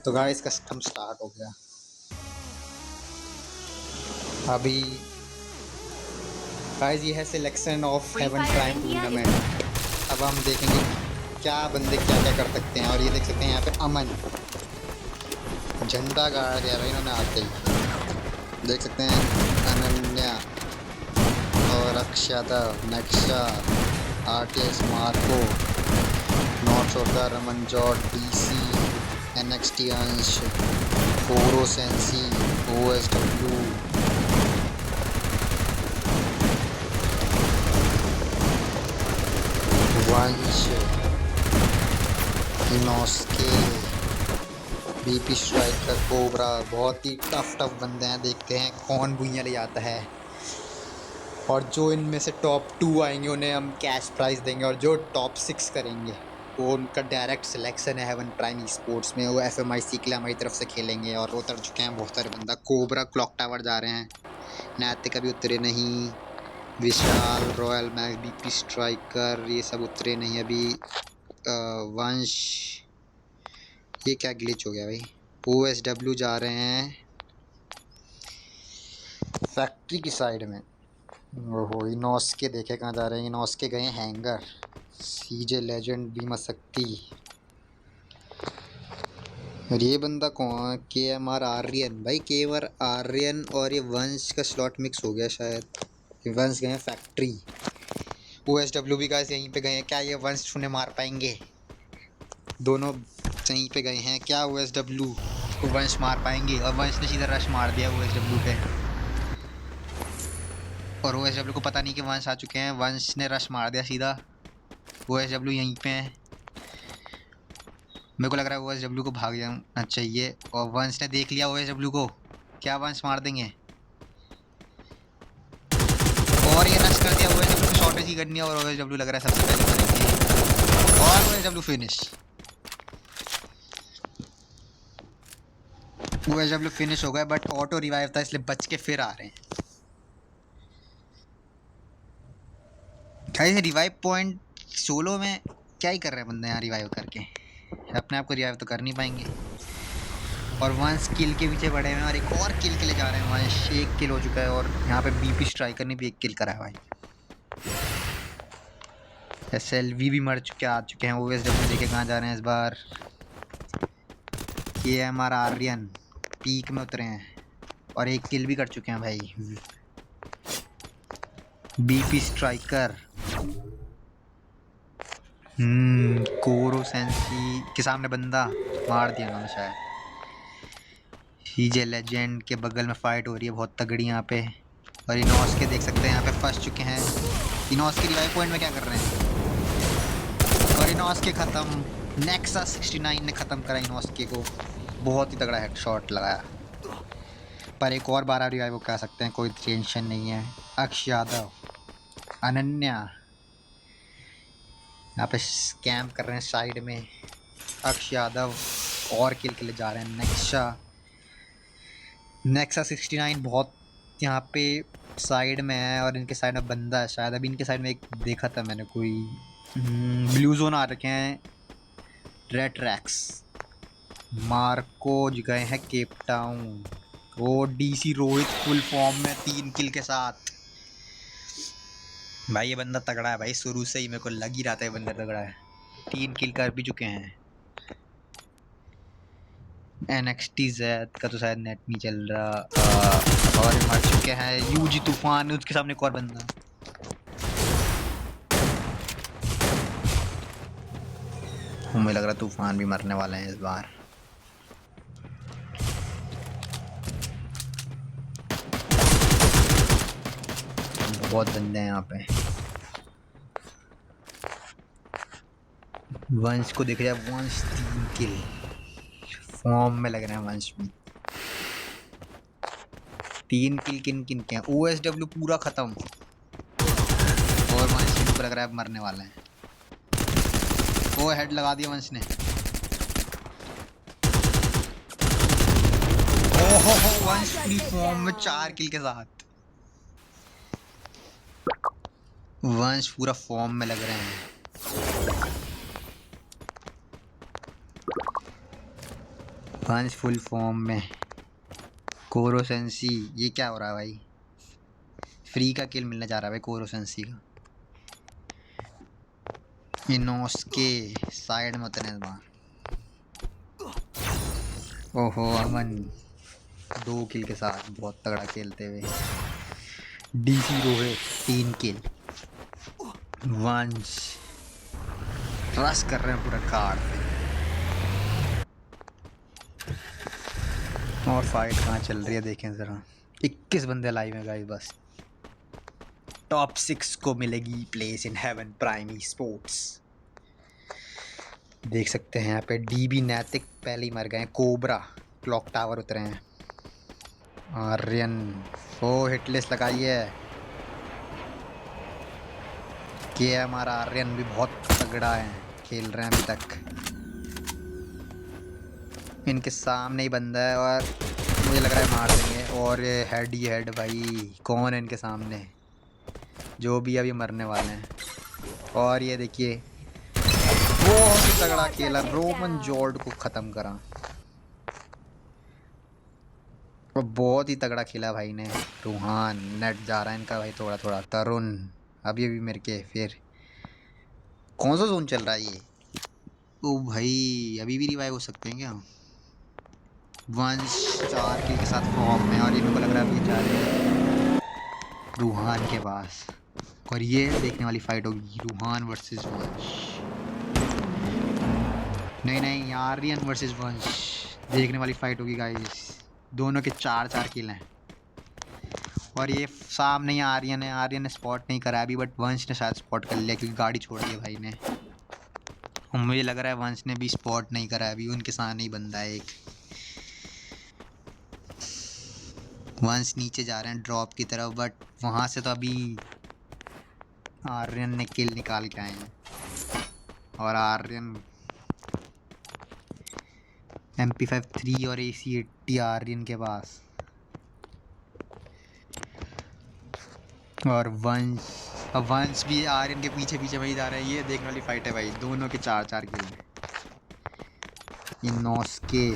तो guys custom start हो गया अभी। गाइस ये है selection of haven prime tournament. अब हम देखेंगे क्या बंदे क्या क्या कर सकते हैं। और ये देख सकते हैं यहाँ पे अमन झंडा गाड़ दिया भाई इन्होंने आते ही। देख सकते हैं अनन्या और अक्षता नक्शा आरटीएस मार्को नॉर्थ सोल्डर रमन जॉर्ड डीसी एनएक्सटी अंश फोरो सेंसी ओएसडब्ल्यू वंश इनोस्के बीपी स्ट्राइकर कोबरा। बहुत ही टफ बंदे हैं। देखते हैं कौन भुइयां ले जाता है। और जो इनमें से टॉप 2 आएंगे उन्हें हम कैश प्राइज देंगे। और जो टॉप 6 करेंगे वो उनका डायरेक्ट सिलेक्शन है हेवन प्राइम ई स्पोर्ट्स में। वो एफएमआईसी के लिए हमारी तरफ से खेलेंगे। और उतर चुके हैं बहुत सारे बंदा। कोबरा क्लॉक टावर जा रहे हैं। नैतिक अभी उतरे नहीं। विशाल रॉयल मैक्स बीपी स्ट्राइकर ये सब उतरे नहीं अभी। वंश ये क्या ग्लिच हो गया भाई। ओएसडब्ल्यू जा रहे हैं फैक्ट्री की साइड में। ओहो इनोस्के देखे कहाँ जा रहे हैं। इनोस्के गए हैंगर। सीजे लेजेंड बीमा शक्ति। और ये बंदा कौन के एम आर आर्यन भाई के एम आर आर्यन और ये वंश का स्लॉट मिक्स हो गया शायद। वंश गए हैं फैक्ट्री। ओएसडब्ल्यू भी गाइस यहीं पे गए हैं। क्या ये वंश उन्हें मार पाएंगे। दोनों यहीं पे गए हैं। क्या ओएसडब्ल्यू को वंश मार पाएंगे। और वंश ने सीधा रश मार दिया ओएसडब्ल्यू पे। और ओएसडब्ल्यू को पता नहीं कि वंश आ चुके हैं। वंश ने रश मार दिया सीधा। ओएसडब्ल्यू यहीं पे है। मेरे को लग रहा है ओएसडब्ल्यू को भाग जाना चाहिए। और वंश ने देख लिया ओएसडब्ल्यू को। क्या वंश मार देंगे। और ये रश कर दिया। ओएसडब्ल्यू को शॉर्टेज ही करनी है। और ओएसडब्ल्यू लग रहा है सबसे पहले मरेंगे। और ओएसडब्ल्यू फिनिश। ओएसडब्ल्यू फिनिश हो गया बट ऑटो रिवाइव था इसलिए बच के फिर आ रहे हैं। गाइस रिवाइव पॉइंट सोलो में क्या ही कर रहे हैं बंदे यहाँ रिवाइव करके। अपने आप को रिवाइव तो कर नहीं पाएंगे। और वंश किल के पीछे बढ़े हुए हैं। और एक और किल के लिए जा रहे हैं। वंश 1 किल हो चुका है। और यहाँ पे बीपी स्ट्राइकर ने भी 1 किल करा है भाई। एसएलवी भी मर चुके आ चुके हैं। ओएसडब्ल्यू देखे कहाँ जा रहे हैं इस बार। के एम आर आर्यन पीक में उतरे हैं। और 1 किल भी कर चुके हैं भाई। बीपी स्ट्राइकर कोरो सेंसी के सामने बंदा मार दिया उन्होंने शायद। सीजे लेजेंड के बगल में फाइट हो रही है बहुत तगड़ी यहाँ पे। और इनोस्के देख सकते हैं यहाँ पे फंस चुके हैं। इनोस्के रिवाइव पॉइंट में क्या कर रहे हैं। और इनोस्के खत्म। नेक्सा 69 ने खत्म करा इनोस्के को। बहुत ही तगड़ा हेडशॉट लगाया। पर एक और बार रिवाइव कर सकते हैं कोई टेंशन नहीं है। अक्ष यादव अनन्या यहाँ पे स्कैम कर रहे हैं साइड में। अक्ष यादव और किल के लिए जा रहे हैं। नेक्सा 69 बहुत यहाँ पे साइड में है। और इनके साइड में बंदा है शायद। अभी इनके साइड में एक देखा था मैंने कोई ब्लू जोन आ रखे हैं। रेड ट्रैक्स मार्को गए हैं केप टाउन। वो डीसी रोहित फुल फॉर्म में 3 किल के साथ। भाई ये बंदा तगड़ा है भाई। शुरू से ही मेरे को लग ही रहा था ये बंदा तगड़ा है। 3 किल कर भी चुके हैं। एनएक्सटी जेड का तो शायद नेट नहीं चल रहा। और मर चुके हैं। यूजी तूफान उसके सामने एक और बंदा। मुझे लग रहा है तूफान भी मरने वाले हैं इस बार। बहुत बंदे हैं यहाँ पे। वंश को देख जाए। वंश 3 किल फॉर्म में लग रहे हैं। वंश भी 3 किल किन किन के हैं। ओएसडब्ल्यू पूरा खत्म। और वंश को लग रहा है मरने वाले हैं। वो हेड लगा दिया वंश ने। ओहो वंश पूरी फॉर्म में 4 किल के साथ। वंश पूरा फॉर्म में लग रहे हैं। वंश फुल फॉर्म में। कोरोसेंसी, ये क्या हो रहा है भाई? फ्री का किल मिलने जा रहा है भाई कोरोसेंसी का। इनोस्के साइड में उतरे इस बार। ओहो अमन 2 किल के साथ बहुत तगड़ा खेलते हुए। डीसी रोहित 3 किल। वंश रश कर रहे हैं पूरा कार्ड पे। और फाइट कहाँ चल रही है देखें ज़रा। 21 बंदे लाइव हैं गाइस बस। टॉप 6 को मिलेगी place in heaven prime e sports. देख सकते हैं यहाँ पे डीबी नैतिक पहले ही मर गए हैं। कोबरा क्लॉक टावर उतरे हैं। आर्यन ओ हिटलिस्ट लगाइए। के हमारा आर्यन भी बहुत तगड़ा है, खेल रहे हैं अभी तक। इनके सामने ही बंदा है और मुझे लग रहा है मार देंगे। और ये हेड ही हेड भाई, कौन है इनके सामने? जो भी अभी मरने वाले हैं। और ये देखिए बहुत ही तगड़ा खेला, रोमन जॉर्ड को ख़त्म करा। और बहुत ही तगड़ा खेला भाई ने। रूहान नेट जा रहा है इनका भाई थोड़ा थोड़ा। तरुण अभी अभी मेरे के फिर कौन सा जोन चल रहा है ये? ओ भाई अभी भी रिवाइव हो सकते हैं क्या? वंश 4 किल के साथ फॉर्म में और इनको लग रहा है अभी जा रहे हैं रूहान के पास। और ये देखने वाली फाइट होगी रूहान वर्सेस वंश। नहीं आर्यन वर्सेस वंश देखने वाली फाइट होगी गाइस। दोनों के 4-4 किल हैं। और ये सामने ही आर्यन है। आर्यन ने स्पॉट नहीं करा अभी, बट वंश ने शायद स्पॉट कर लिया क्योंकि गाड़ी छोड़ दी भाई ने। और मुझे लग रहा है वंश ने भी स्पॉट नहीं करा अभी। उनके सामने ही बंदा है एक। वंश नीचे जा रहे हैं ड्रॉप की तरफ, बट वहाँ से तो अभी आर्यन ने किल निकाल के आए हैं। और आर्यन MP5 3 और AC80 आर्यन के पास। और वंश भी आर्यन के पीछे पीछे वही जा रहे हैं। ये देखने वाली फाइट है भाई, दोनों के 4-4 किल हैं। इनोस्के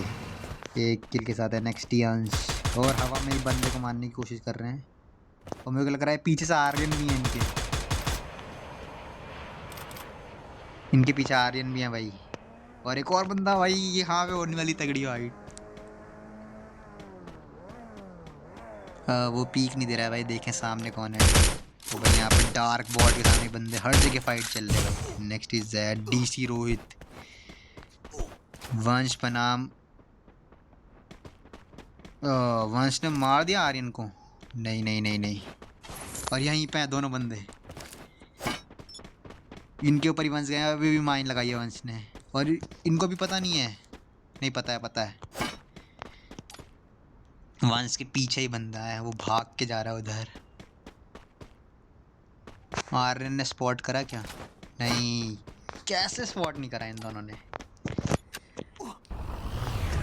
1 किल के साथ है। नेक्स्ट अंश और हवा में ही बंदे को मारने की कोशिश कर रहे हैं। और मेरे को लग रहा है पीछे से आर्यन भी है इनके पीछे आर्यन भी है भाई। और एक और बंदा भाई यहाँ पे होने वाली तगड़ी फाइट। वो पीक नहीं दे रहा है भाई, देखें सामने कौन है। तो भाई यहाँ पे डार्क बॉर्ड के सामने बंदे हर जगह फाइट चल रहे हैं। Next is DC Rohit. वंश बनाम वंश ने मार दिया आर्यन को। नहीं। और यहीं पे हैं दोनों बंदे। इनके ऊपर ही वंश गए। अभी भी माइन लगाई है वंश ने। और इनको भी पता नहीं है। नहीं पता है वंश के पीछे ही बंदा है, वो भाग के जा रहा है उधर। आर्यन ने स्पॉट करा क्या? नहीं, कैसे स्पॉट नहीं करा इन दोनों ने।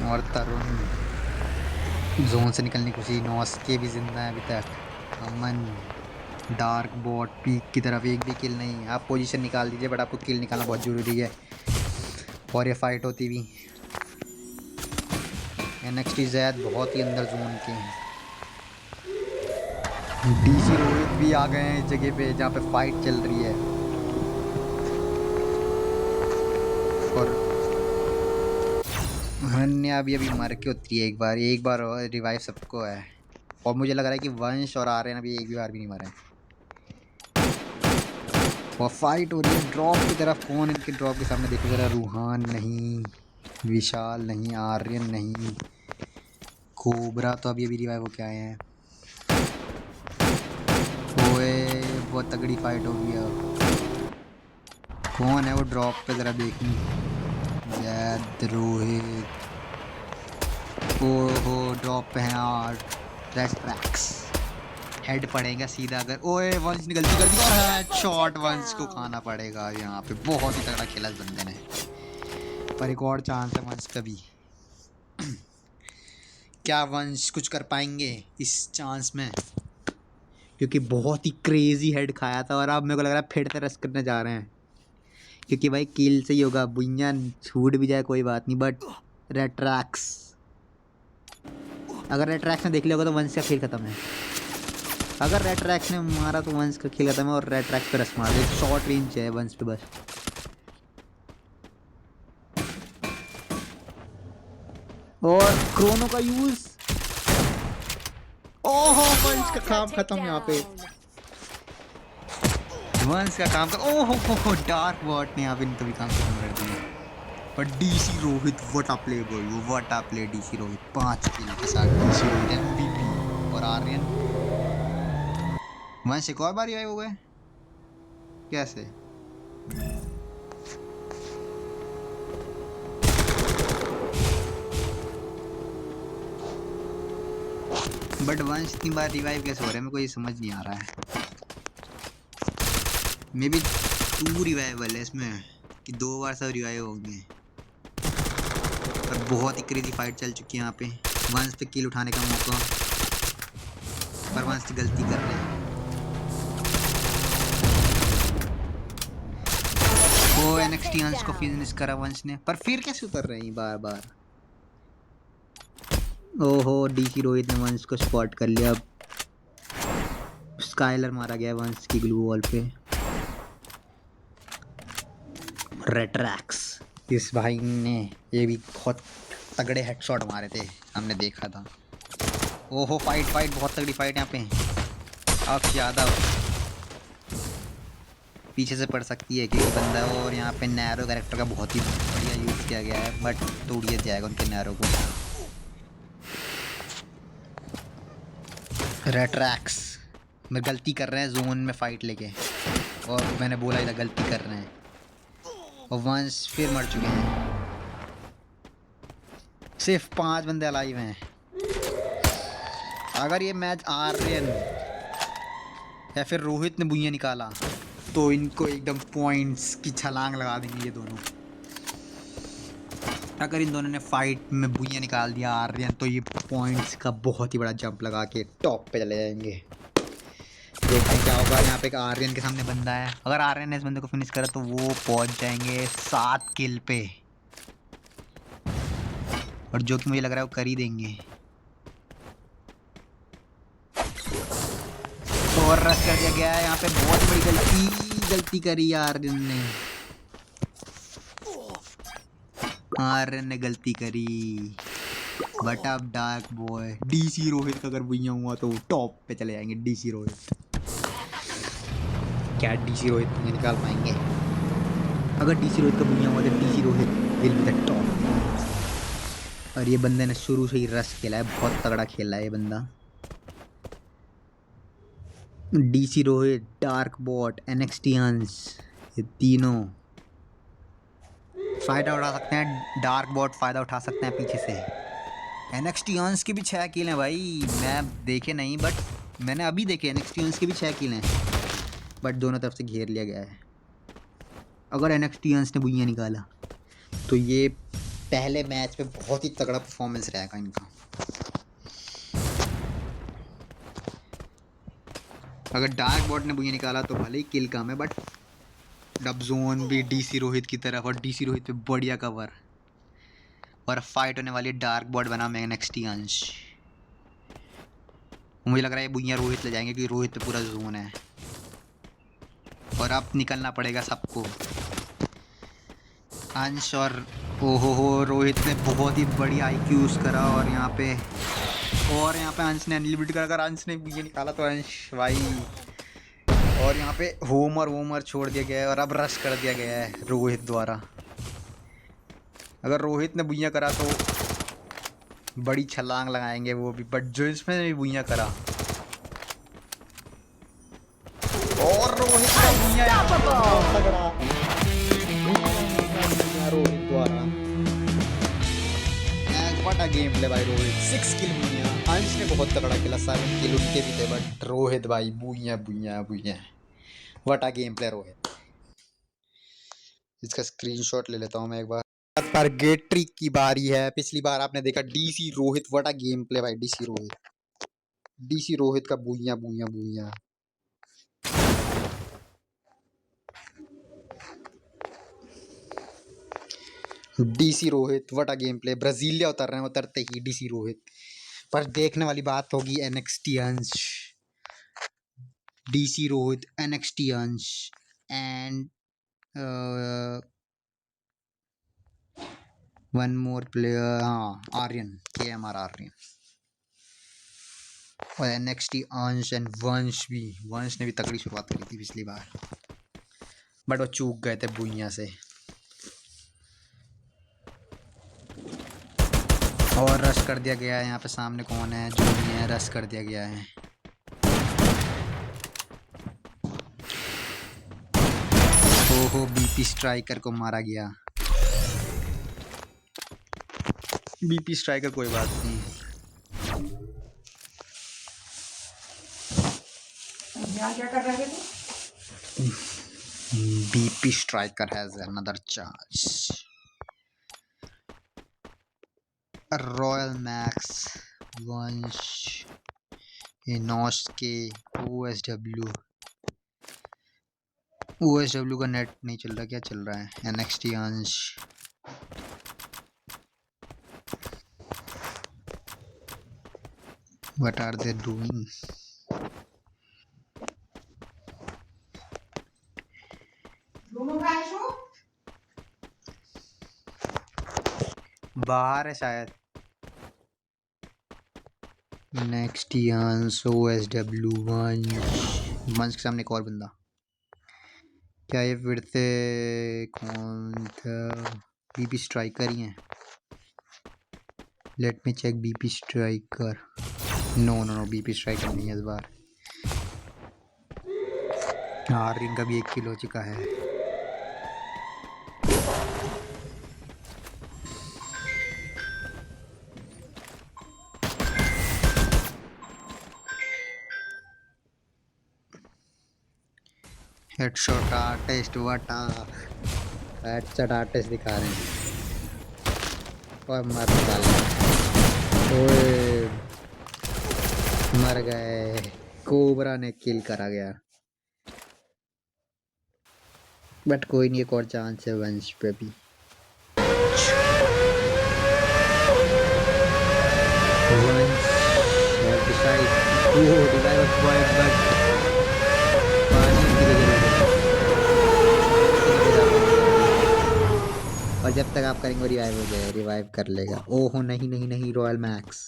और तरुण जोन से निकलने की कोशिश। नॉस्के भी जिंदा है अभी तक। अमन डार्क बॉट पीक की तरफ एक भी किल नहीं। आप पोजीशन निकाल दीजिए, बट आपको किल निकालना बहुत ज़रूरी है। और ये फाइट होती भी। NXT जैद बहुत ही अंदर जोन के हैं। डीसी रोहित भी आ गए हैं इस जगह पे जहाँ पे फाइट चल रही है। और हन्या भी अभी मर के उतरी है एक बार और रिवाइव सबको है। और मुझे लग रहा है कि वंश और आर्यन अभी एक भी बार भी नहीं मरे। और फाइट हो रही है ड्रॉप की तरफ। कौन इनके ड्रॉप के सामने देखो जरा। रूहान नहीं, विशाल नहीं, आर्यन नहीं, कोबरा तो अभी रिवाइव होके आए हैं। ओए बहुत तगड़ी फाइट हो गई अब। कौन है वो ड्रॉप पे जरा देखनी। जैद रोहित। ओहो ड्रॉप पे हैं और रेड ट्रैक्स। हेड पड़ेगा सीधा अगर। ओए वंश ने गलती कर दी और हेडशॉट। वंश को खाना पड़ेगा यहाँ पे। बहुत ही तगड़ा खेला इस बंदे ने। पर एक और चांस है वंश का भी। क्या वंश कुछ कर पाएंगे इस चांस में? क्योंकि बहुत ही क्रेजी हेड खाया था और अब मेरे को लग रहा है फिर से रश करने जा रहे हैं। क्योंकि भाई किल से ही होगा। बुइयां छूट भी जाए कोई बात नहीं, बट रेड ट्रैक्स अगर रेड ट्रैक्स ने देख लिया होगा तो वंश का खेल खत्म है। अगर रेड ट्रैक्स ने मारा तो वंश का खेल खत्म है, और रेड ट्रैक्स पे रस मार दे। शॉर्ट रेंज है वंश पे बस। और क्रोनो का यूज। ओहो वंश का काम खत्म यहाँ पे। वंश का काम कर। ओहो डार्क वॉट ने यहाँ पे इनका भी काम खत्म कर दिया। पर DC Rohit what a play बोल, वो what a play DC Rohit 5 किल के साथ डीसी रोहित एमवीपी। और आर्यन वंश एक और बार रिवाइव हो गए कैसे? बट वंश इतनी बार रिवाइव कैसे हो रहा है मेरे को ये समझ नहीं आ रहा है। मे बी 2 रिवाइवल है इसमें कि 2 बार सब रिवाइव होंगे। पर बहुत ही क्रेजी फाइट चल चुकी है यहाँ पे। वंश पे किल उठाने का मौका, पर वंश गलती कर रहे हैं। वो एनएक्सटी अंश को फिनिश करा वंश ने, पर फिर कैसे उतर रहे हैं बार बार। ओहो डीसी रोहित ने वंश को स्पॉट कर लिया। स्काइलर मारा गया वंश की ग्लू वॉल पे। रेट्रैक्स इस भाई ने ये भी बहुत तगड़े हेडशॉट मारे थे, हमने देखा था। ओहो फाइट बहुत तगड़ी फाइट यहाँ पे। अक्ष यादव पीछे से पड़ सकती है क्योंकि बंदा, और यहाँ पे नैरो कैरेक्टर का बहुत ही बढ़िया यूज़ किया गया है, बट तोड़ दिया जाएगा उनके नैरो को। रेट्रैक्स मैं गलती कर रहे हैं जोन में फाइट लेके, और मैंने बोला था गलती कर रहे हैं, और वंश फिर मर चुके हैं। सिर्फ 5 बंदे अलाइव हैं। अगर ये मैच आर्यन या फिर रोहित ने बुइयां निकाला तो इनको एकदम पॉइंट्स की छलांग लगा देंगे ये दोनों। अगर इन दोनों ने फाइट में बुइयां निकाल दिया आर्यन, तो ये पॉइंट्स का बहुत ही बड़ा जंप लगा के टॉप पे चले जाएंगे। देखते हैं क्या होगा। यहाँ पे एक आर्यन के सामने बंदा है, अगर आर्यन ने इस बंदे को फिनिश करा तो वो पहुंच जाएंगे 7 किल पे, और जो कि मुझे लग रहा है वो कर ही देंगे। और रश कर दिया गया है यहाँ पे। बहुत बड़ी गलती करी आर्यन ने। आर्यन ने गलती करी, बट अब डार्क बॉय डीसी रोहित का अगर भैया हुआ तो टॉप पे चले जाएंगे। डीसी रोहित, क्या डीसी रोहित भैया निकाल पाएंगे? अगर डीसी रोहित का भैया हुआ तो DC Rohit will be the top. और ये बंदे ने शुरू से ही रश खेला है, बहुत तगड़ा खेला है ये बंदा। DC Rohit, dark bot, NXT Ansh, ये तीनों फायदा उठा सकते हैं। डार्क बॉट फायदा उठा सकते हैं पीछे से। एनएक्सटी अंश के भी 6 किल हैं भाई, मैं देखे नहीं बट मैंने अभी देखे। एनएक्सटी अंश के भी 6 किल हैं, बट दोनों तरफ से घेर लिया गया है। अगर एनएक्सटी अंश ने बुइयां निकाला तो ये पहले मैच पे बहुत ही तगड़ा परफॉर्मेंस रहेगा इनका। अगर डार्क बॉट ने बुइयां निकाला तो भले ही किल कम है, बट डब जोन भी डीसी रोहित की तरफ, और डीसी रोहित पे बढ़िया कवर, और फाइट होने वाली डार्क बॉट बना मैं एनएक्सटी अंश। मुझे लग रहा है ये बुइयां रोहित ले जाएंगे क्योंकि रोहित पे पूरा जोन है, और अब निकलना पड़ेगा सबको। अंश और ओहो रोहित ने बहुत ही बढ़िया आईक्यू यूज़ करा, और यहाँ पे अंश ने अनलिमिटेड कर, अगर अंश ने ये निकाला तो अंश भाई। और यहाँ पे होमर छोड़ दिया गया है, और अब रश कर दिया गया है रोहित द्वारा। अगर रोहित ने बुइयां करा तो बड़ी छलांग लगाएंगे वो भी, बट जो इसमें भी बुइयां करा, और रोहित का बुइयां तगड़ा रोहित द्वारा। व्हाट अ गेम प्ले भाई रोहित। 6 किल बुइयां। अंश ने बहुत तगड़ा खेला, 7 किल उनके भी थे, बट रोहित भाई booyah. What a game play Rohit. इसका स्क्रीनशॉट ले लेता हूँ मैं एक बार। पर गेट्री की बारी है। पिछली बार आपने देखा DC Rohit, what a game play भाई। डीसी रोहित का booyah. DC Rohit what a game play. Brasilia उतर रहे हैं, उतरते ही डीसी रोहित पर देखने वाली बात होगी एनएक्सटी अंश, डीसी रोहित, एनएक्सटी अंश एंड वन मोर प्लेयर, हाँ आर्यन, KMR आर्यन और एनएक्सटी अंश एंड वंश भी। वंश ने भी तगड़ी शुरुआत करी थी पिछली बार, बट वो चूक गए थे भुइयां से। और रश कर दिया गया है यहाँ पे। सामने कौन है? जो नहीं है, रश कर दिया गया है। ओहो, बीपी स्ट्राइकर को मारा गया। बीपी स्ट्राइकर कोई बात नहीं। क्या कर रहे थे? BP striker has another chance. Royal max, वंश, नॉस्के, OSW। OSW का नेट नहीं चल रहा, क्या चल रहा है? एनएक्सटी अंश, व्हाट आर दे डूइंग? बाहर है शायद। नेक्स्ट अंश, OSW, वंश के सामने एक और बंदा। क्या ये फिर से कौन था? बीपी स्ट्राइकर ही है। Let me check BP striker. No no no, BP striker नहीं है इस बार। हाँ, रिंग का भी 1 किल हो चुका है। हेडशॉट आर्टिस्ट वटा, हेडशॉट आर्टिस्ट दिखा रहे हैं और मर डाले। ओए, मर गए। कोबरा ने किल करा गया, बट कोई नहीं, एक और चांस है वंश पे भी। वंश have decided to revive a boy, but पानी की जरूरत है। और जब तक आप करेंगे रिवाइव हो जाएगा, रिवाइव कर लेगा। ओहो नहीं नहीं नहीं, royal max,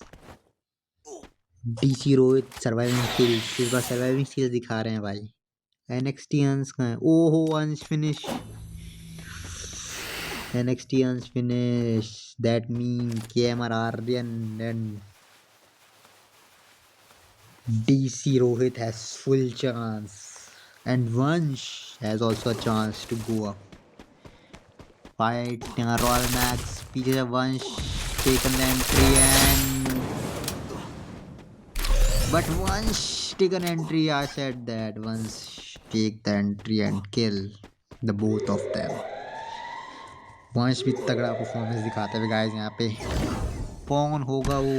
DC Rohit surviving skills. इस बार सर्वाइविंग स्किल्स दिखा रहे हैं भाई। एनएक्सटी अंश का है। ओहो, Ansh finish, NXT Ansh finish. That mean KMR Aryan and DC Rohit has full chance, and Vansh has also a chance to go up. Fight Royal Max, पीछे से Vansh taken the entry and but Vansh take an entry. I said that Vansh take the entry and kill the both of them. Vansh भी तगड़ा performance दिखाते हुए guys. यहाँ पे कौन होगा वो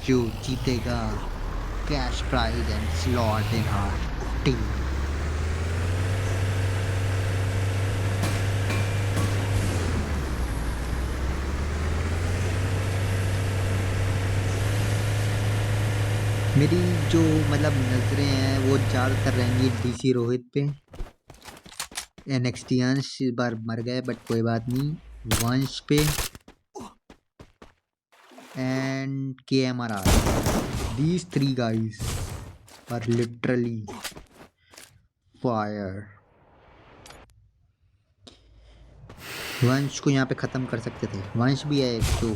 जो जीतेगा cash prize and slot in our team? मेरी जो मतलब नज़रें हैं वो ज़्यादातर रहेंगी DC रोहित पे। एनएक्सटी अंश इस बार मर गए, बट कोई बात नहीं। वंश पे and KMR। These 3 guys are literally fire. वंश को यहाँ पे ख़त्म कर सकते थे। वंश भी है एक तो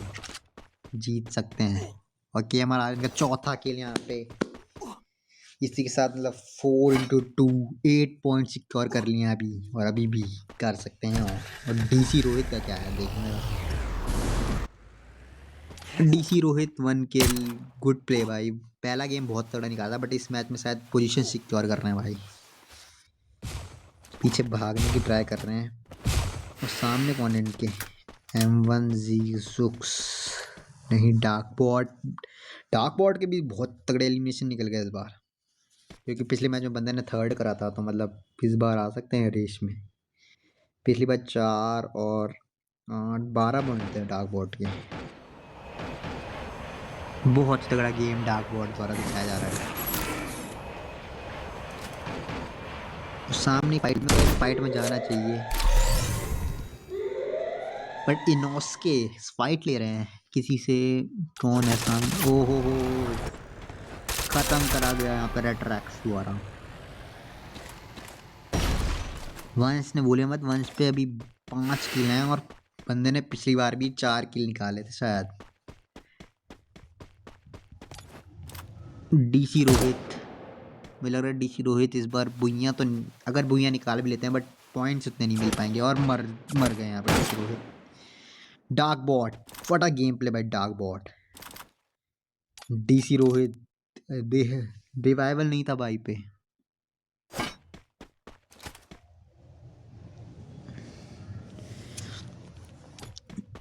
जीत सकते हैं, और KMR आर्यन का चौथा किल यहाँ पे। इसी के साथ मतलब 4x2 8 पॉइंट सिक्योर कर लिए अभी, और अभी भी कर सकते हैं। और DC रोहित का क्या है देखने में। DC रोहित 1 किल, गुड प्ले भाई। पहला गेम बहुत तगड़ा निकाला, बट इस मैच में शायद पोजीशन सिक्योर कर रहे हैं भाई। पीछे भागने की ट्राई कर रहे हैं। और सामने कौन है इनके? M1Z6 नहीं, डार्क बॉट के भी बहुत तगड़े एलिमिनेशन निकल गए इस बार, क्योंकि पिछले मैच में बंदे ने 3rd करा था। तो मतलब इस बार आ सकते हैं रेस में। पिछली बार 4 और 8 12 पॉइंट थे डार्क बॉट के। बहुत तगड़ा गेम डार्क वॉर द्वारा दिखाया जा रहा है। सामने फाइट में जाना चाहिए, बट इनोस्के फाइट ले रहे हैं किसी से। कौन है सामने? ओ हो, खत्म करा गया यहाँ पर रेट्रैक्स द्वारा। वंश ने बोले मत, वंश पे अभी 5 किल हैं और बंदे ने पिछली बार भी 4 किल निकाले थे शायद। डीसी रोहित, मुझे लग रहा है डीसी रोहित इस बार बुइयां तो अगर बुइयां निकाल भी लेते हैं बट पॉइंट्स उतने नहीं मिल पाएंगे और मर गए यहाँ पर DC Rohit. Dark bot, what a game play by dark bot. DC Rohit revival नहीं था भाई पे।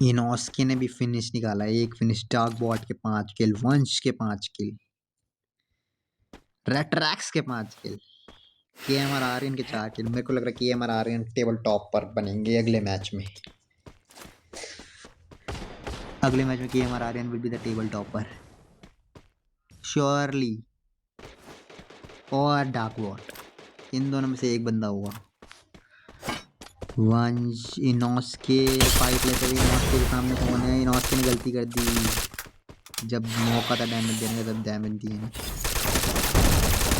इनोस्के ने भी फिनिश निकाला, एक फिनिश। डार्क बॉट के 5 किल, वंश के 5 किल, रेट्रैक्स के 5 किल, केएमआर आर्यन के 4 किल। मेरे को लग रहा है केएमआर आर्यन टेबल टॉप पर बनेंगे अगले मैच में। अगले मैच में KMR Aryan will be the table topper surely, और डार्क वॉट, इन दोनों में से एक बंदा होगा। वंश इनोस्के फाइट लेते हुए, इनोस्के के सामने कौन है? इनोस्के ने गलती कर दी, जब मौका था डैमेज देने का तब डैमेज दिए नहीं।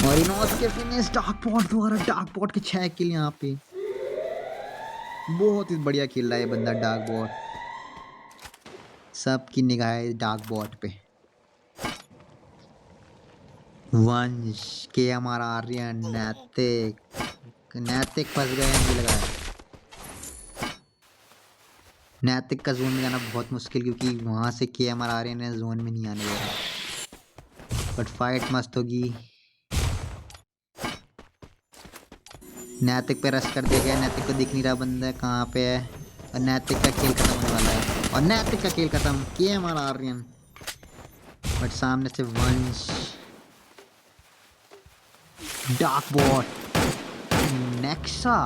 और इनोस्के फिनिश डार्क बॉट द्वारा। डार्क बॉट के 6 किल यहाँ पे, बहुत ही बढ़िया खेल रहा है ये बंदा डार्क बॉट। सबकी निगाहें डार्क बॉट पे। वंश, केएमआर आर्यन, नैतिक फंस गए हैं मुझे लग रहा है। नैतिक का जोन में जाना बहुत मुश्किल, क्योंकि वहां से केएमआर आर्यन ने जोन में नहीं आने दे रहा। बट फाइट मस्त होगी। नैतिक पे रश कर दिया गया, नैतिक को दिख नहीं रहा बंदा कहाँ पे है, और नैतिक का खेल खत्म होने वाला है, और नैतिक का खेल खत्म, केएमआर आर्यन। बट सामने से वंश, डार्क बॉट, नेक्सा,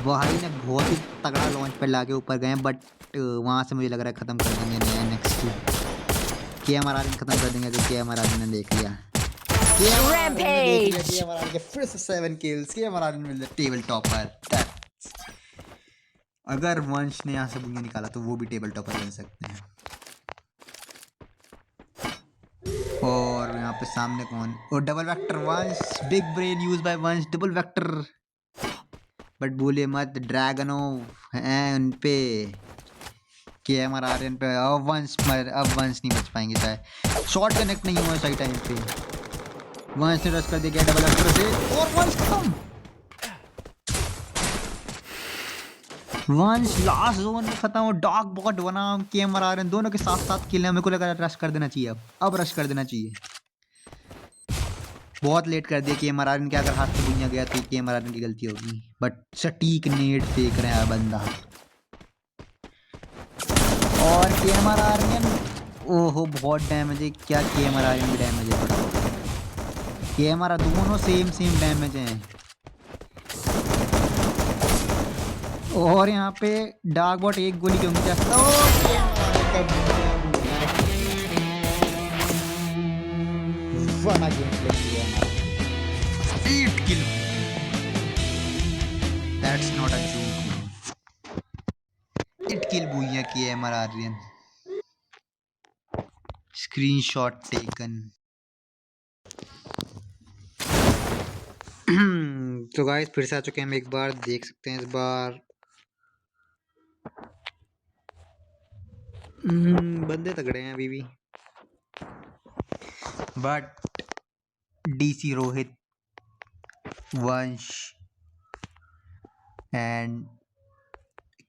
भाई ने बहुत ही तगड़ा लॉन्च पे लाके ऊपर गए, बट वहां से मुझे लग रहा है खत्म कर देंगे नया नेक्स्ट केएमआर आर्यन खत्म कर देंगे। तो केएमआर आर्यन ने देख लिया, केएमआर आर्यन के फिर से 7 kills, KMR Aryan will the table topper. अगर वंश ने यहाँ से बुनिया निकाला तो वो भी टेबल टॉपर बन सकते हैं। और यहाँ पे सामने कौन? और डबल वेक्टर वंश, बिग ब्रेन यूज बाय वंश, डबल वेक्टर। बट बोले मत, ड्रैगनो हैं उन पे, केएमआर आर्यन पे। अब वंश नहीं बच पाएंगे शायद, शॉट कनेक्ट नहीं हुआ सही टाइम पे। वंश ने रश कर दिया डबल वेक्टर से, और वंश खत्म। वंश लास्ट जोन में खत्म, और डार्क बॉट बनाम केएमआर आर्यन दोनों के साथ साथ किल है। मेरे को लगा रश कर देना चाहिए, अब रश कर देना चाहिए। बहुत लेट कर दिया केएमआर आर्यन के, अगर हाथ से बुनिया गया तो केएमआर आर्यन की गलती होगी। बट सटीक नेट फेंक रहा है बंदा, और केएमआर आर्यन, ओहो बहुत डैमेज है। क्या केएमआर आर्यन भी डैमेज है थोड़ा? केएमआर दोनों सेम डैमेज हैं। और यहाँ पे डार्क बॉट एक गोली क्यों नहीं जा सकता? बड़ा गेम प्ले किया है, 8 kill, that's not a joke. 8 kill booyah KMR Aryan. Screenshot taken. तो गाइस फिर से आ चुके हैं हम, एक बार देख सकते हैं इस बार बंदे तगड़े हैं अभी भी, बट डीसी रोहित, वंश and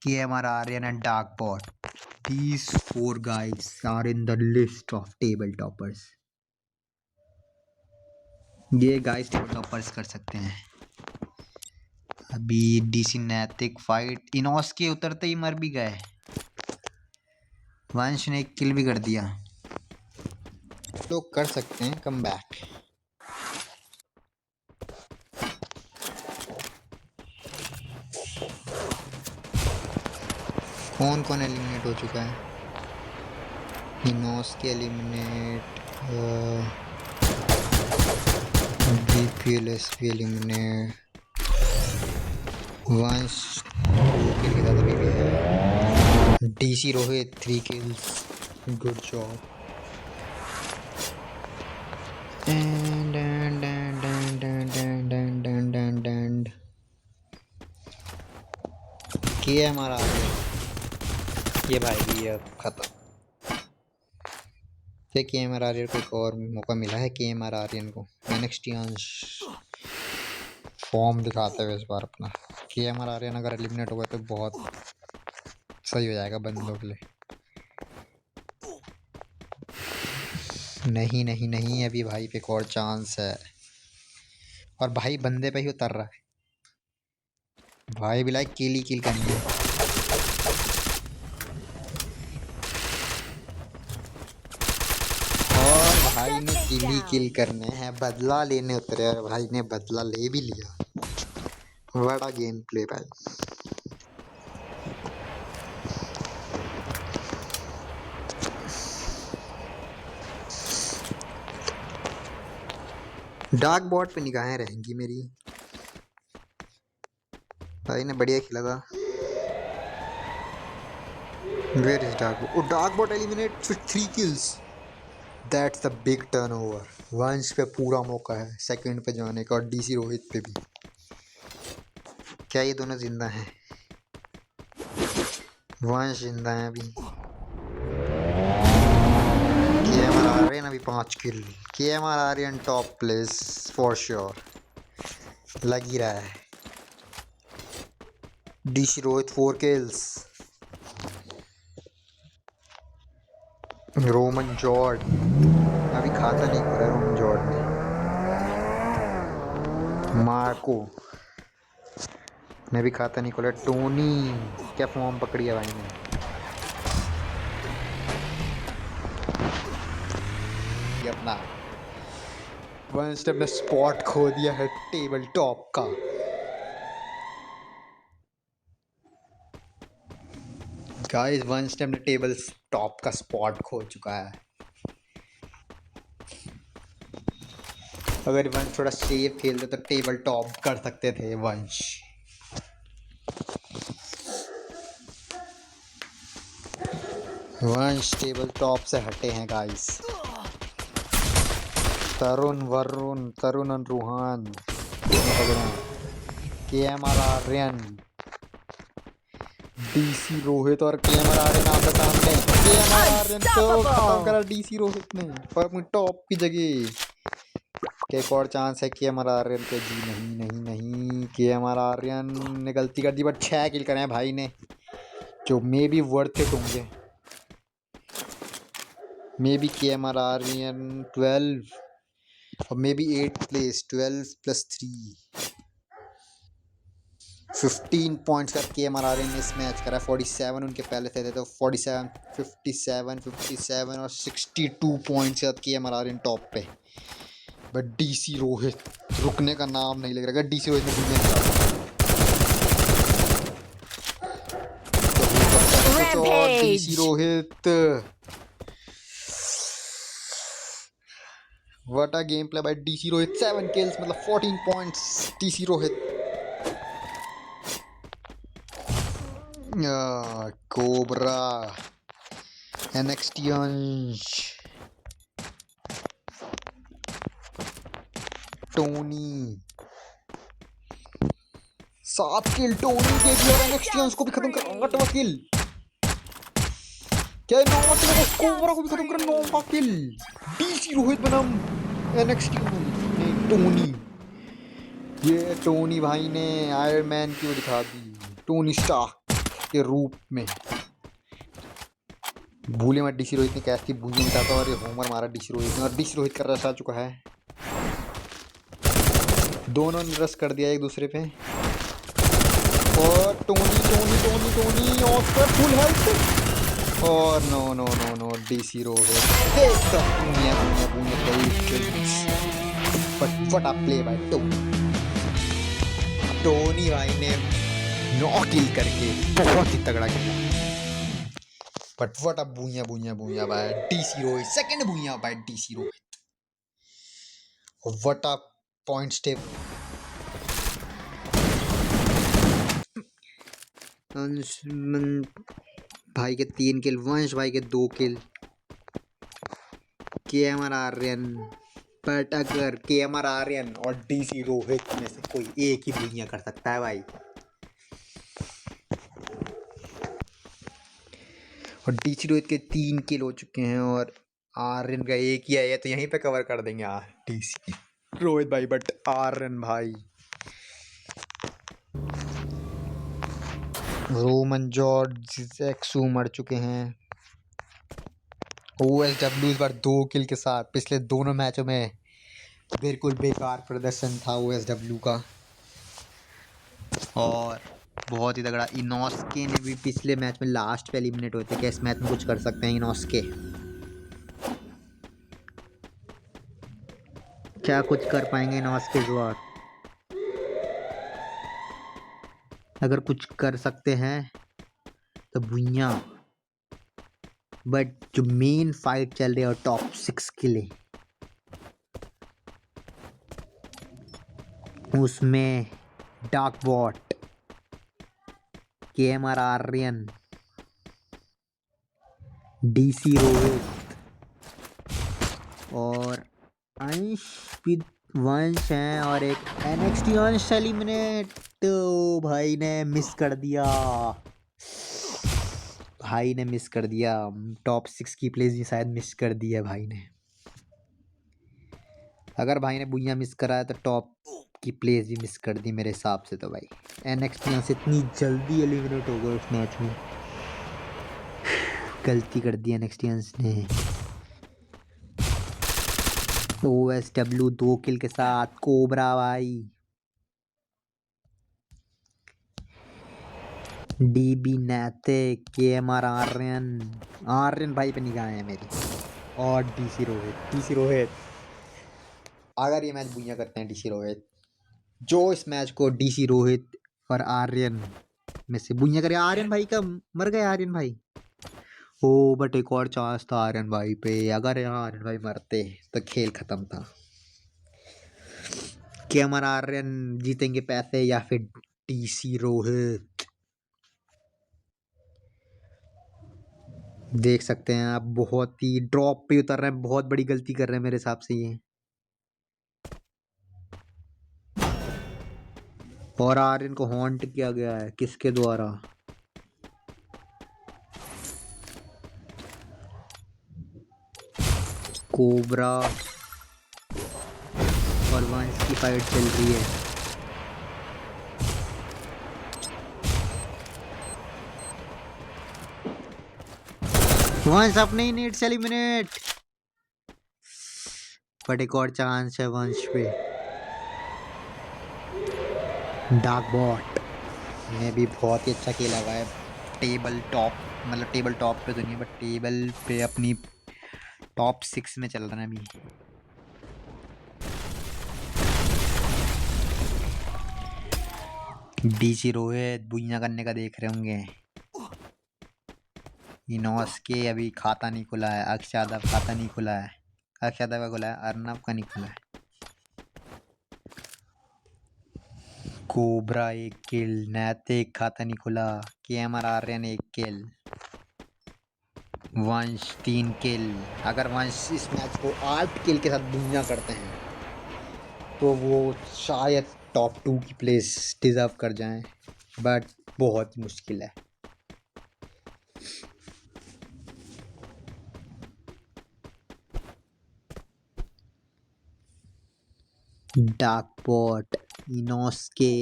KMR Aryan and Darkbot, these 4 guys are in the list of table toppers. ये गाइस टेबल टॉपर्स कर सकते हैं। अभी डीसी नैतिक फाइट, इनोस के उतरते ही मर भी गए, वंश ने एक किल भी कर दिया। लोग कर सकते हैं कम बैक। कौन कौन एलिमिनेट हो चुका है? इनोस के एलिमिनेट, बीपीएलएस भी एलिमिनेट, वंश 2 किल के साथ अभी भी है, DC Rohit 3 kills, good job. KMR आ गया ये भाई भी अब खत्म। फिर KMR आर्यन को एक और मौका मिला है, KMR आर्यन को NXT अंश फॉर्म दिखाते हुए इस बार अपना। KMR आर्यन अगर एलिमिनेट हो गए तो बहुत सही हो जाएगा बंदों के लिए। नहीं नहीं नहीं, अभी भाई पे एक और चांस है, और भाई बंदे पे ही उतर रहा है भाई, भी लाइक किल ही किल करनी है। और भाई ने किल ही किल करने हैं, बदला लेने उतरे और भाई ने बदला ले भी लिया। बड़ा गेम प्ले भाई। डार्क बॉट पे निगाहें रहेंगी मेरी, भाई ने बढ़िया खेला था। Where is dark bot? Dark bot eliminate with 3 kills, that's the big turnover. Vansh पे पूरा मौका है सेकंड पे जाने का, और डीसी रोहित पे भी। क्या ये दोनों जिंदा हैं? वंश जिंदा है अभी। KMR आर्यन अभी 5 kill. KMR Aryan top place for sure, लग ही रहा है। DC Rohit 4 kills. Roman Jord अभी खाता नहीं पूरा, रोमन जॉर्ड ने। मार्को ने भी खाता नहीं खोला। टोनी क्या फॉर्म पकड़ी है भाई ने। ये अपना वन स्टेप ने स्पॉट खो दिया है टेबल टॉप का। गाइस वन स्टेप ने टेबल टॉप का स्पॉट खो चुका है। अगर वंश थोड़ा सेफ खेलते तो टेबल टॉप कर सकते थे वंश। वंश टेबल टॉप से हटे हैं गाइस। तरुण और रूहान, KMR आर्यन, डीसी रोहित और KMR आर्यन आपके सामने। KMR आर्यन को खत्म करा डीसी रोहित ने, और अपनी टॉप की जगह। एक और चांस है KMR आर्यन पे। जी नहीं नहीं नहीं, KMR आर्यन ने गलती कर दी, बट 6 किल करे हैं भाई ने, जो मे बी वर्थ इट होंगे। मे बी KMR आर्यन 12 और may be 8th place, 12 + 3 15 points का KMR आर्यन ने इस मैच करा। 47 उनके पहले थे तो 47 57 और 62 पॉइंट्स के साथ KMR आर्यन टॉप पे। बट डीसी रोहित रुकने का नाम नहीं ले रहा। डीसी रोहित ने DC Rohit, what a game play by DC Rohit. 7 kills मतलब 14 points DC Rohit. Cobra, NXT अंश, टोनी 7 किल टोनी के भी, और NXT अंश को भी खत्म कर 8वां किल। क्या 9वां किल? कोबरा को भी खत्म कर 9वां किल। डीसी रोहित बनाम NXT नहीं टोनी। ये टोनी भाई ने आयरन मैन की वो दिखा दी, टोनी स्टार्क के रूप में। भूले मत डीसी रोहित ने कैसी भूले निकाला, और ये होमर मारा डीसी रोहित ने, और डीसी रोहित का रश आ चुका है। दोनों ने रश कर दिया एक दूसरे पे, और टोनी और फुल हेल्थ, और no DC Rohit what a play by Tony भाई ने 9 किल करके बहुत ही तगड़ा खेला। बट व्हाट अ भूया भूया भूया भाई, डीसी रोहित सेकंड भूया भाई, DC Rohit what a point step. Anshuman भाई के 3 किल, वंश भाई के 2 किल, केएमआर आर्यन। बट अगर केएमआर आर्यन और डीसी रोहित में से कोई एक ही भूया कर सकता है भाई, और डीसी रोहित के 3 किल हो चुके हैं और आर्यन का एक ही है, तो यहीं पे कवर कर देंगे यार डीसी रोहित भाई। बट आर्यन भाई, रोमन जॉर्ज एक्सू मर चुके हैं। ओएसडब्ल्यू इस बार 2 किल के साथ, पिछले दोनों मैचों में बिल्कुल बेकार प्रदर्शन था ओएसडब्ल्यू का, और बहुत ही तगड़ा। इनोस्के ने भी पिछले मैच में लास्ट पे एलिमिनेट हुए थे, क्या इस मैच में कुछ कर सकते हैं इनोस्के? क्या कुछ कर पाएंगे इनोस्के इस बार? अगर कुछ कर सकते हैं तो भुइयां, बट जो मेन फाइट चल रही है टॉप 6 के लिए, उसमें dark bot, KMR Aryan, DC Rohit और अंश विद वंश हैं, और एक एनएक्सटी अंश एलिमिनेट। तो भाई ने मिस कर दिया, भाई ने मिस कर दिया, टॉप 6 की प्लेस भी शायद मिस कर दी है भाई ने। अगर भाई ने भुइयां मिस करा है तो टॉप की प्लेस भी मिस कर दी मेरे हिसाब से। तो भाई एनएक्सटी से इतनी जल्दी एलिमिनेट हो गए उस मैच में, गलती कर दी एनएक्सटी ने। ओएसडब्ल्यू 2 किल के साथ, कोबरा भाई, डीबी नैतिक, केएमआर आर्यन, आर्यन भाई पे निगाहें हैं मेरी, और डीसी रोहित। डीसी रोहित अगर ये मैच भुइयां करते हैं डीसी रोहित, जो इस मैच को डीसी रोहित और आर्यन में से भुइयां करे, आर्यन भाई का मर गए आर्यन भाई। ओ बट एक और चांस था आर्यन भाई पे, अगर यहाँ आर्यन भाई मरते तो खेल खत्म था। केएमआर आर्यन जीतेंगे पैसे या फिर डीसी रोहित? देख सकते हैं आप, बहुत ही ड्रॉप पे उतर रहे हैं, बहुत बड़ी गलती कर रहे हैं मेरे हिसाब से ये। और आर्यन को हॉन्ट किया गया है, किसके द्वारा? कोबरा और वंश की फाइट चल रही है। वंश अपने ही नेट से एलिमिनेट, बट एक और चांस है वंश पे। डार्क बॉट ने भी बहुत ही अच्छा खेला हुआ है, टेबल टॉप, मतलब टेबल टॉप पे तो नहीं बट टेबल पे अपनी टॉप 6 में चल रहा है अभी। डीसी रोहित भुइयां करने का देख रहे होंगे। इनोस के अभी खाता नहीं खुला है, अक्षय यादव खाता नहीं खुला है, अक्षय यादव का खुला है, अर्नब का नहीं खुला है। कोबरा 1 किल, नैतिक खाता नहीं खुला, केएमआर आर्यन 1 किल, वंश 3 किल। अगर वंश इस मैच को 8 किल के साथ भुइयां करते हैं तो वो शायद टॉप 2 की प्लेस डिजर्व कर जाएं, बट बहुत मुश्किल है। डार्कपॉट, इनोस्के,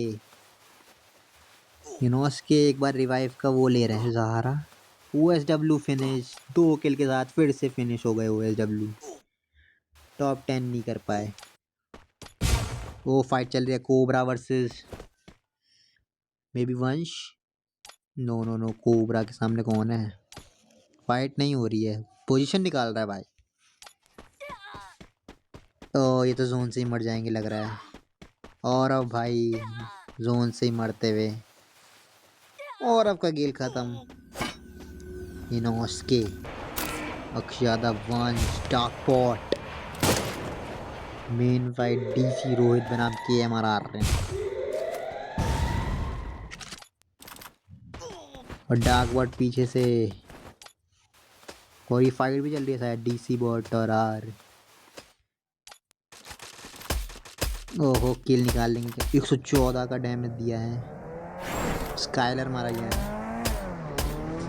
इनोस्के एक बार रिवाइव का वो ले रहे हैं सहारा। ओएसडब्ल्यू फिनिश, 2 किल के साथ फिर से फिनिश हो गए ओएसडब्ल्यू, टॉप 10 नहीं कर पाए। वो फाइट चल रही है कोबरा वर्सेस मे बी वंश। नो नो नो, कोबरा के सामने कौन है? फाइट नहीं हो रही है, पोजीशन निकाल रहा है भाई। तो ये तो जोन से ही मर जाएंगे लग रहा है, और अब भाई जोन से ही मरते हुए, और अब का गेल खत्म। इनोस्के, अक्षयादा, वंश, डार्कपॉट, मेन फाइट डीसी रोहित बनाम KMRR और डार्कबॉट पीछे से। और ये फाइट भी चल रही है शायद डीसी बॉट और आर। ओहो, किल निकाल लेंगे। 114 का डैमेज दिया है। स्काइलर मारा गया है।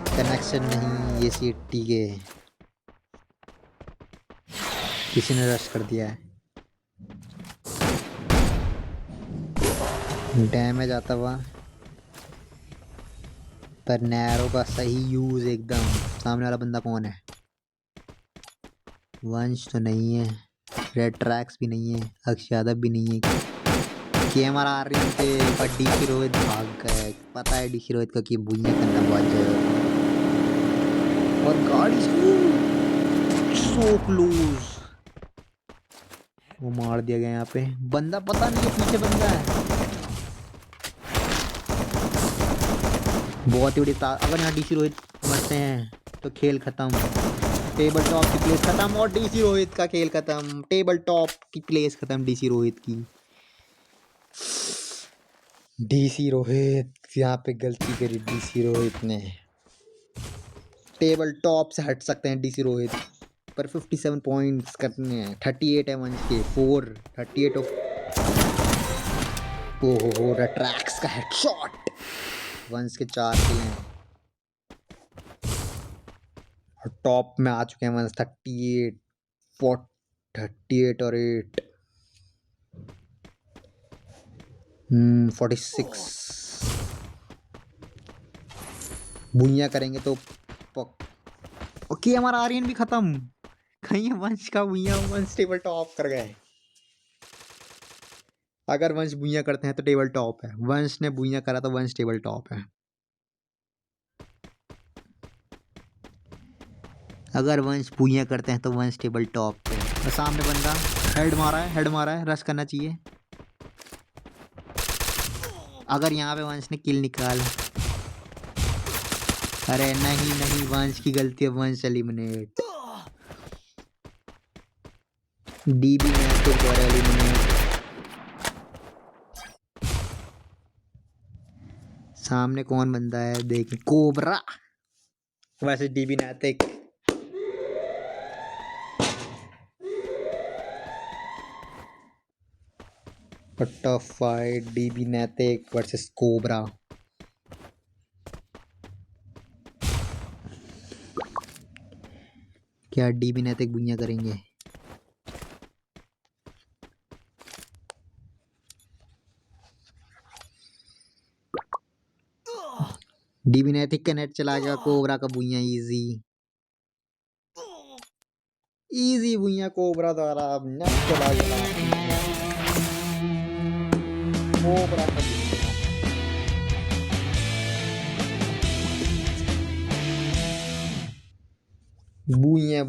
कनेक्शन नहीं, ये सीटी के किसी ने रश कर दिया है। डैमेज आता हुआ, पर नैरो का सही यूज एकदम। सामने वाला बंदा कौन है? वंश तो नहीं है, रेड ट्रैक्स भी नहीं है, अक्षय यादव भी नहीं है। KMRR पे पर डीसी रोहित भाग गए। पता है डीसी रोहित का कि बुइयां करना बहुत जरूरी है। और गाड़ी सो क्लोज, वो मार दिया गया। यहाँ पे बंदा पता नहीं है, पीछे बंदा है। बहुत ही बड़ी अगर यहाँ डीसी रोहित मरते हैं तो खेल खत्म। टेबल टॉप की प्लेस खत्म और डीसी रोहित का खेल खत्म। टेबल टॉप की प्लेस खत्म डीसी रोहित की। डीसी रोहित यहाँ पे गलती करी। डीसी रोहित ने टेबल टॉप से हट सकते हैं डीसी रोहित, पर 57 पॉइंट्स करने हैं। 38 है वंश के, 4 38 ऑफ। ओहो, रेट्रैक्स का हेडशॉट। वंश के 4 किल हैं और टॉप में आ चुके हैं वंश। 38 और 8 46। बुइयां करेंगे तो ओके। हमारा आर्यन भी खत्म। कहीं वंश का बुइयां, वंश टेबल टॉप कर गए। अगर वंश बुइयां करते हैं तो टेबल टॉप है। वंश ने बुइयां करा तो वंश टेबल टॉप है। अगर वंश बुइयां करते हैं तो वंश टेबल टॉप पे। तो सामने बंदा हेड मारा है, रश करना चाहिए। अगर यहाँ पे वंश ने किल निकाला, अरे नहीं, वंश की गलती है। वंश एलिमिनेट। डीबी मैच को द्वारा एलिमिनेट। सामने कौन बंदा है देखें, कोबरा वैसे डीबी नैतिक। टफ फाइट डीबी नैतिक वर्सेस कोबरा। क्या डीबी नैतिक बुइयां करेंगे? डीबी नैतिक का नेट चला गया। कोबरा का बुइयां इजी बुइयां कोबरा द्वारा। अब नेट चला गया। कोबरा का बुइयां